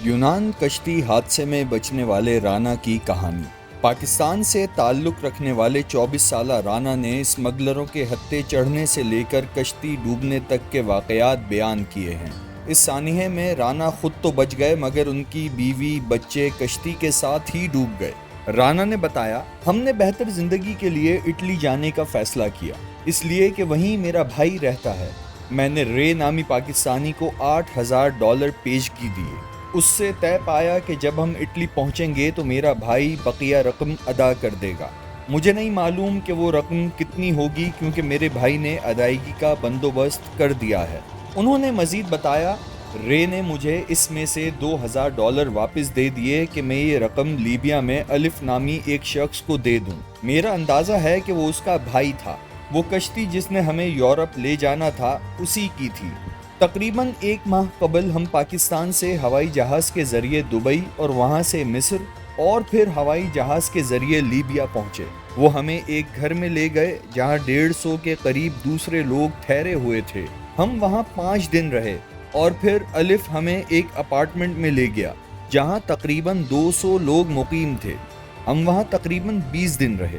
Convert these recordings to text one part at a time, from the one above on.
یونان کشتی حادثے میں بچنے والے رانا کی کہانی۔ پاکستان سے تعلق رکھنے والے 24 سالہ رانا نے اسمگلروں کے ہتھے چڑھنے سے لے کر کشتی ڈوبنے تک کے واقعات بیان کیے ہیں۔ اس سانحے میں رانا خود تو بچ گئے مگر ان کی بیوی بچے کشتی کے ساتھ ہی ڈوب گئے۔ رانا نے بتایا، ہم نے بہتر زندگی کے لیے اٹلی جانے کا فیصلہ کیا، اس لیے کہ وہیں میرا بھائی رہتا ہے۔ میں نے رے نامی پاکستانی کو $8,000 پیشگی دیے۔ اس سے طے پایا کہ جب ہم اٹلی پہنچیں گے تو میرا بھائی بقیہ رقم ادا کر دے گا۔ مجھے نہیں معلوم کہ وہ رقم کتنی ہوگی کیونکہ میرے بھائی نے ادائیگی کا بندوبست کر دیا ہے۔ انہوں نے مزید بتایا، رے نے مجھے اس میں سے $2,000 واپس دے دیے کہ میں یہ رقم لیبیا میں الف نامی ایک شخص کو دے دوں۔ میرا اندازہ ہے کہ وہ اس کا بھائی تھا۔ وہ کشتی جس نے ہمیں یورپ لے جانا تھا اسی کی تھی۔ تقریباً 1 ماہ قبل ہم پاکستان سے ہوائی جہاز کے ذریعے دبئی اور وہاں سے مصر اور پھر ہوائی جہاز کے ذریعے لیبیا پہنچے۔ وہ ہمیں ایک گھر میں لے گئے جہاں 150 کے قریب دوسرے لوگ ٹھہرے ہوئے تھے۔ ہم وہاں 5 دن رہے اور پھر الف ہمیں ایک اپارٹمنٹ میں لے گیا جہاں تقریباً 200 لوگ مقیم تھے۔ ہم وہاں تقریباً 20 دن رہے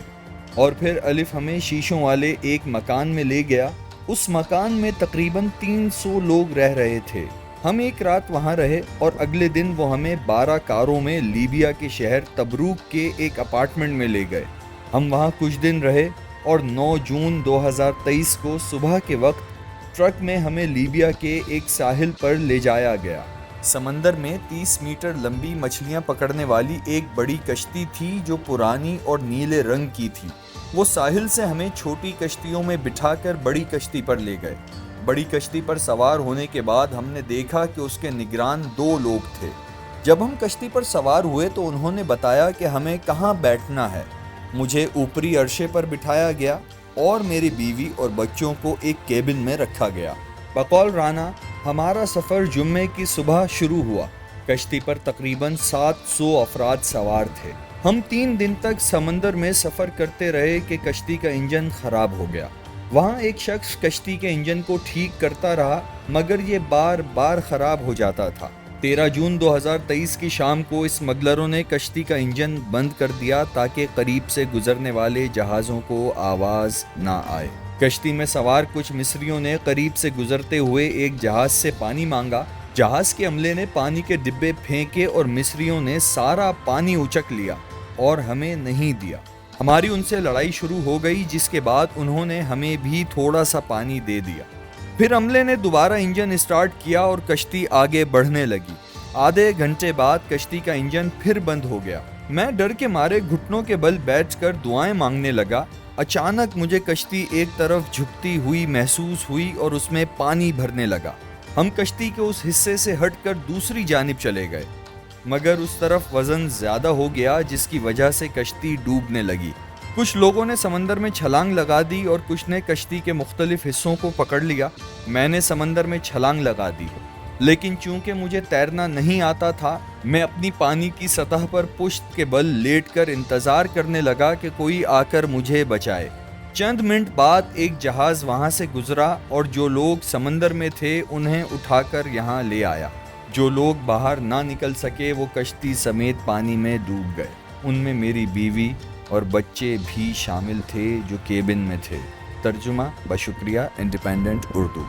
اور پھر الف ہمیں شیشوں والے ایک مکان میں لے گیا۔ اس مکان میں تقریباً 300 لوگ رہ رہے تھے۔ ہم ایک رات وہاں رہے اور اگلے دن وہ ہمیں 12 کاروں میں لیبیا کے شہر تبروک کے ایک اپارٹمنٹ میں لے گئے۔ ہم وہاں کچھ دن رہے اور 9 جون 2023 کو صبح کے وقت ٹرک میں ہمیں لیبیا کے ایک ساحل پر لے جایا گیا۔ سمندر میں 30 میٹر لمبی مچھلیاں پکڑنے والی ایک بڑی کشتی تھی جو پرانی اور نیلے رنگ کی تھی۔ وہ ساحل سے ہمیں چھوٹی کشتیوں میں بٹھا کر بڑی کشتی پر لے گئے۔ بڑی کشتی پر سوار ہونے کے بعد ہم نے دیکھا کہ اس کے نگران 2 لوگ تھے۔ جب ہم کشتی پر سوار ہوئے تو انہوں نے بتایا کہ ہمیں کہاں بیٹھنا ہے۔ مجھے اوپری عرصے پر بٹھایا گیا اور میری بیوی اور بچوں کو ایک کیبن میں رکھا گیا۔ بقول رانا، ہمارا سفر جمعے کی صبح شروع ہوا۔ کشتی پر تقریباً 700 افراد سوار تھے۔ ہم 3 دن تک سمندر میں سفر کرتے رہے کہ کشتی کا انجن خراب ہو گیا۔ وہاں ایک شخص کشتی کے انجن کو ٹھیک کرتا رہا مگر یہ بار بار خراب ہو جاتا تھا۔ 13 جون 2023 کی شام کو اسمگلروں نے کشتی کا انجن بند کر دیا تاکہ قریب سے گزرنے والے جہازوں کو آواز نہ آئے۔ کشتی میں سوار کچھ مصریوں نے قریب سے گزرتے ہوئے ایک جہاز سے پانی مانگا۔ جہاز کے عملے نے پانی کے ڈبے پھینکے اور مصریوں نے سارا پانی اچک لیا اور ہمیں نہیں دیا۔ ہماری ان سے لڑائی شروع ہو گئی جس کے بعد انہوں نے ہمیں بھی تھوڑا سا پانی دے دیا۔ پھر عملے نے دوبارہ انجن اسٹارٹ کیا اور کشتی آگے بڑھنے لگی۔ آدھے گھنٹے بعد کشتی کا انجن پھر بند ہو گیا۔ میں ڈر کے مارے گھٹنوں کے بل بیٹھ کر دعائیں مانگنے لگا۔ اچانک مجھے کشتی ایک طرف جھکتی ہوئی محسوس ہوئی اور اس میں پانی بھرنے لگا۔ ہم کشتی کے اس حصے سے ہٹ کر دوسری جانب چلے گئے مگر اس طرف وزن زیادہ ہو گیا جس کی وجہ سے کشتی ڈوبنے لگی۔ کچھ لوگوں نے سمندر میں چھلانگ لگا دی اور کچھ نے کشتی کے مختلف حصوں کو پکڑ لیا۔ میں نے سمندر میں چھلانگ لگا دی لیکن چونکہ مجھے تیرنا نہیں آتا تھا، میں اپنی پانی کی سطح پر پشت کے بل لیٹ کر انتظار کرنے لگا کہ کوئی آ کر مجھے بچائے۔ چند منٹ بعد ایک جہاز وہاں سے گزرا اور جو لوگ سمندر میں تھے انہیں اٹھا کر یہاں لے آیا۔ جو لوگ باہر نہ نکل سکے وہ کشتی سمیت پانی میں ڈوب گئے۔ ان میں میری بیوی اور بچے بھی شامل تھے جو کیبن میں تھے۔ ترجمہ بشکریہ، انڈیپینڈنٹ اردو۔